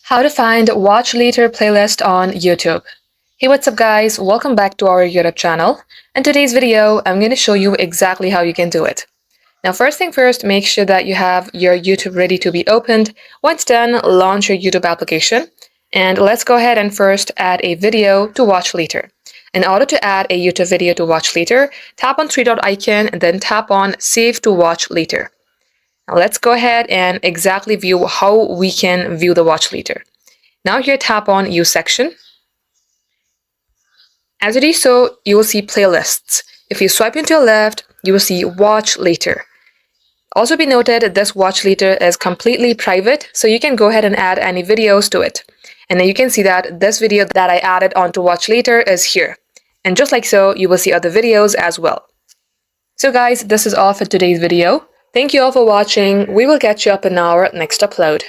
How to find watch later playlist on YouTube. Hey, what's up guys? Welcome back to our YouTube channel. In today's video, I'm going to show you exactly how you can do it. Now, first thing first, make sure that you have your YouTube ready to be opened. Once done, launch your YouTube application. And let's go ahead and first add a video to watch later. In order to add a YouTube video to watch later, tap on three dot icon and then tap on Save to Watch Later. Now let's go ahead and exactly view how we can view the watch later. Now here tap on Use section. As you do so, you will see playlists. If you swipe into the left, you will see watch later. Also be noted this watch later is completely private, so you can go ahead and add any videos to it. And then you can see that this video that I added onto watch later is here. And just like so, you will see other videos as well. So guys, this is all for today's video. Thank you all for watching. We will catch you up in our next upload.